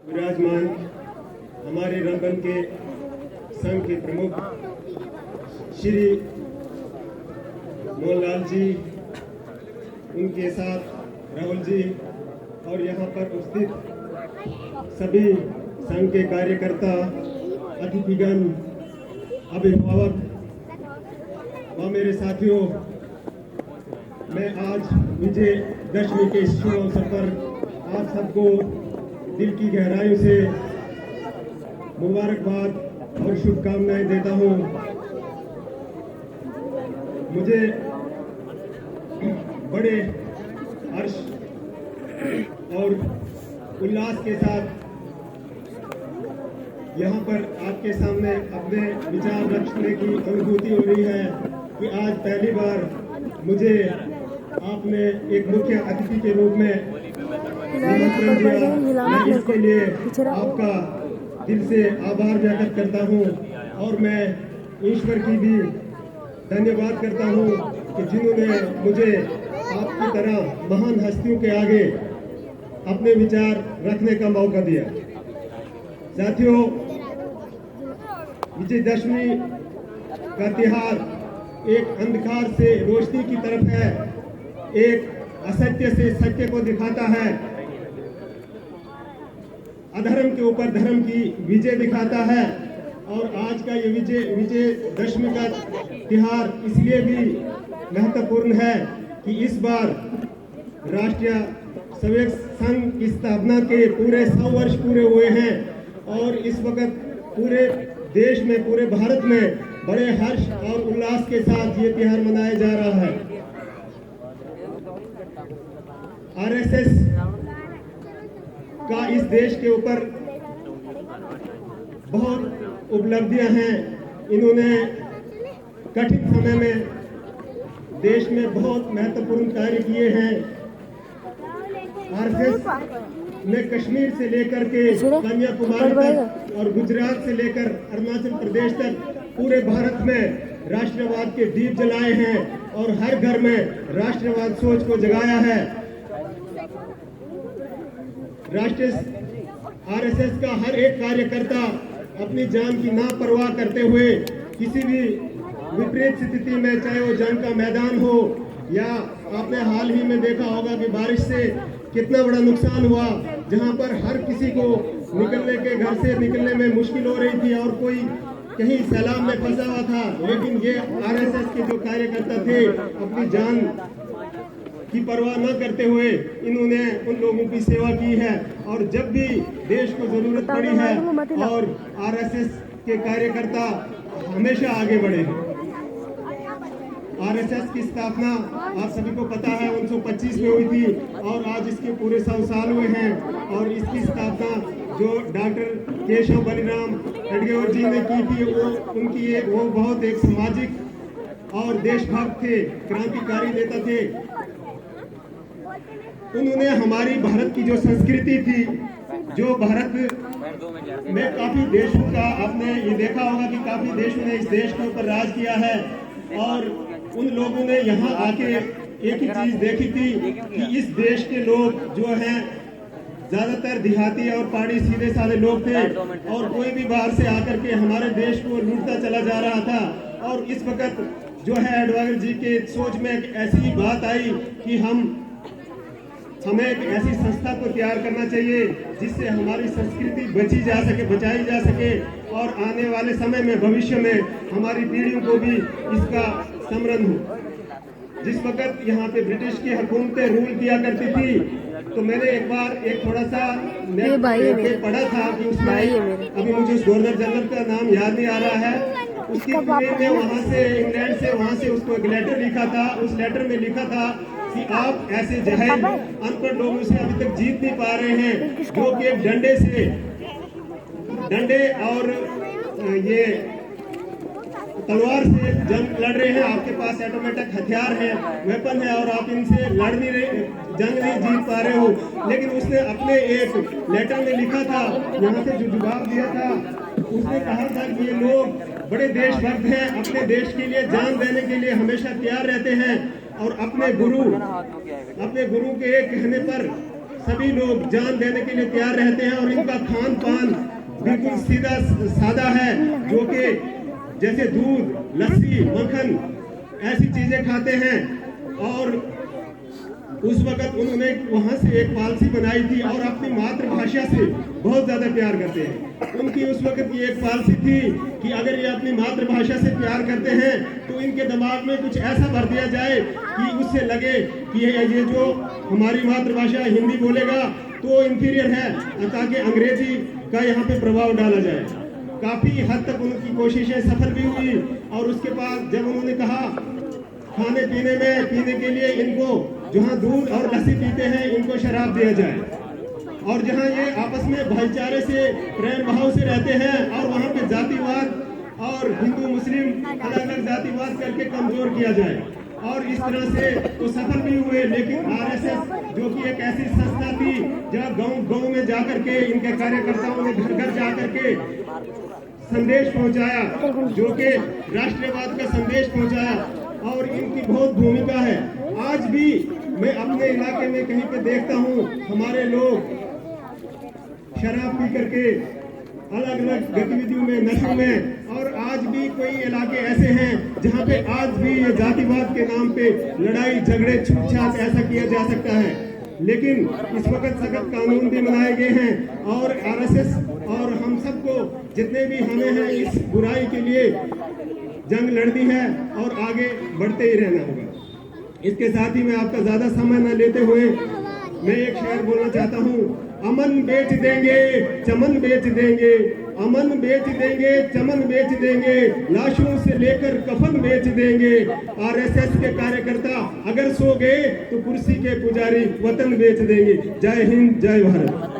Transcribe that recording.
विराजमान हमारे रंगन के संघ के प्रमुख श्री मोहनलाल जी, उनके साथ राहुल जी और यहाँ पर उपस्थित सभी संघ के कार्यकर्ता, अतिथिगण, अभिभावक व मेरे साथियों, मैं आज विजयदशमी के शुभ अवसर पर आप सबको दिल की गहराइयों से मुबारकबाद और शुभकामनाएं देता हूं। मुझे बड़े हर्ष और उल्लास के साथ यहाँ पर आपके सामने अपने विचार रखने की अनुभूति हो रही है कि आज पहली बार मुझे आपने एक मुख्य अतिथि के रूप में निमंत्रण दिया। मैं इसके लिए आपका दिल से आभार व्यक्त करता हूँ और मैं ईश्वर की भी धन्यवाद करता हूँ कि जिन्होंने मुझे आपकी तरह महान हस्तियों के आगे अपने विचार रखने का मौका दिया। साथियों, विजयदशमी का त्योहार एक अंधकार से रोशनी की तरफ है, एक असत्य से सत्य को दिखाता है, अधर्म के ऊपर धर्म की विजय दिखाता है। और आज का ये विजयदशमी का त्योहार इसलिए भी महत्वपूर्ण है कि इस बार राष्ट्रीय स्वयं संघ की स्थापना के पूरे 100 वर्ष पूरे हुए हैं और इस वक्त पूरे देश में, पूरे भारत में बड़े हर्ष और उल्लास के साथ ये त्योहार मनाया जा रहा है। आरएसएस का इस देश के ऊपर बहुत उपलब्धियां हैं। इन्होंने कठिन समय में देश में बहुत महत्वपूर्ण कार्य किए हैं। आरएसएस ने कश्मीर से लेकर के कन्याकुमारी तक और गुजरात से लेकर अरुणाचल प्रदेश तक पूरे भारत में राष्ट्रवाद के दीप जलाए हैं और हर घर में राष्ट्रवाद सोच को जगाया है। राष्ट्रीय आरएसएस का हर एक कार्यकर्ता अपनी जान की ना परवाह करते हुए किसी भी विपरीत स्थिति में, चाहे वो जंग का मैदान हो या आपने हाल ही में देखा होगा कि बारिश से कितना बड़ा नुकसान हुआ, जहां पर हर किसी को निकलने के घर से निकलने में मुश्किल हो रही थी और कोई कहीं सैलाब में फंसा हुआ था, लेकिन ये आरएसएस के जो कार्यकर्ता थे अपनी जान की परवाह न करते हुए इन्होंने उन लोगों की सेवा की है और जब भी देश को जरूरत पड़ी है और आरएसएस के कार्यकर्ता हमेशा आगे बढ़े हैं। आरएसएस की स्थापना आप सभी को पता है 1925 में हुई थी और आज इसके पूरे 100 साल हुए हैं और इसकी स्थापना जो डॉक्टर केशव बलिराम हेडगेवार जी ने की थी वो बहुत एक सामाजिक और देशभक्त थे, क्रांतिकारी नेता थे। उन्होंने हमारी भारत की जो संस्कृति थी, जो भारत में काफी देशों का आपने ये देखा होगा कि काफी देशों ने इस देश के ऊपर राज किया है और उन लोगों ने यहाँ आके एक ही चीज देखी थी कि इस देश के लोग जो हैं ज्यादातर देहाती और पहाड़ी सीधे साधे लोग थे और कोई भी बाहर से आकर के हमारे देश को लूटता चला जा रहा था। और इस वक्त जो है एडवाइजर जी के सोच में एक ऐसी बात आई कि हमें एक ऐसी संस्था को तैयार करना चाहिए जिससे हमारी संस्कृति बचाई जा सके और आने वाले समय में, भविष्य में हमारी पीढ़ियों को भी इसका समरण हो। जिस वक्त यहाँ पे ब्रिटिश की हुकूमतें रूल किया करती थी तो मैंने एक बार एक थोड़ा सा नेट पे पढ़ा था कि उसमें अभी मुझे उस गवर्नर जनरल का नाम याद नहीं आ रहा है, उसकी फीमेल ने वहाँ से इंग्लैंड से वहाँ से उसको एक लेटर लिखा था। उस लेटर में लिखा था कि आप ऐसे जहल अनपढ़ लोगों से अभी तक जीत नहीं पा रहे हैं जो कि एक डंडे और ये तलवार से जंग लड़ रहे हैं। आपके पास ऑटोमेटिक हथियार है, वेपन है और आप इनसे लड़ नहीं रहे, जंग नहीं जीत पा रहे हो। लेकिन उसने अपने एक लेटर में लिखा था, यहाँ से जो जवाब दिया था, उसने कहा था कि ये लोग बड़े देशभक्त हैं, अपने देश के लिए जान देने के लिए हमेशा तैयार रहते हैं और अपने गुरु के कहने पर सभी लोग जान देने के लिए तैयार रहते हैं और इनका खान पान बिल्कुल सीधा सादा है, जो कि जैसे दूध, लस्सी, मक्खन ऐसी चीजें खाते हैं। और उस वक्त उन्होंने वहां से एक पॉलिसी बनाई थी और अपनी मातृभाषा से बहुत ज्यादा प्यार करते हैं। उनकी उस वक्त की एक पॉलिसी थी कि अगर ये अपनी मातृभाषा से प्यार करते हैं तो इनके दिमाग में कुछ ऐसा भर दिया जाए कि उससे लगे कि ये जो हमारी मातृभाषा हिंदी बोलेगा तो इंफीरियर है, ताकि अंग्रेजी का यहाँ पे प्रभाव डाला जाए। काफी हद तक उनकी कोशिशें सफल भी हुई और उसके बाद जब उन्होंने कहा खाने पीने के लिए इनको जहाँ दूध और लस्सी पीते हैं इनको शराब दिया जाए, और जहाँ ये आपस में भाईचारे से प्रेम भाव से रहते हैं और वहाँ पे जातिवाद और हिंदू मुस्लिम अलग अलग जातिवाद करके कमजोर किया जाए। और इस तरह से तो सफल भी हुए, लेकिन आरएसएस जो कि एक ऐसी संस्था थी जहाँ गांव में जाकर के इनके कार्यकर्ताओं ने घर घर जाकर के संदेश पहुंचाया, जो कि राष्ट्रवाद का संदेश पहुंचाया, और इनकी बहुत भूमिका है। आज भी मैं अपने इलाके में कहीं पे देखता हूँ हमारे लोग शराब पी करके अलग अलग गतिविधियों में, नशों में, और आज भी कोई इलाके ऐसे हैं जहाँ पे आज भी ये जातिवाद के नाम पे लड़ाई झगड़े छूटछाट ऐसा किया जा सकता है। लेकिन इस वक्त सख्त कानून भी बनाए गए हैं और आरएसएस और हम सबको जितने भी हमें हैं इस बुराई के लिए जंग लड़नी है और आगे बढ़ते ही रहना होगा। इसके साथ ही मैं आपका ज्यादा समय न लेते हुए मैं एक शेर बोलना चाहता हूँ। अमन बेच देंगे, चमन बेच देंगे, अमन बेच देंगे, चमन बेच देंगे, लाशों से लेकर कफन बेच देंगे। आरएसएस के कार्यकर्ता अगर सो गए तो कुर्सी के पुजारी वतन बेच देंगे। जय हिंद, जय भारत।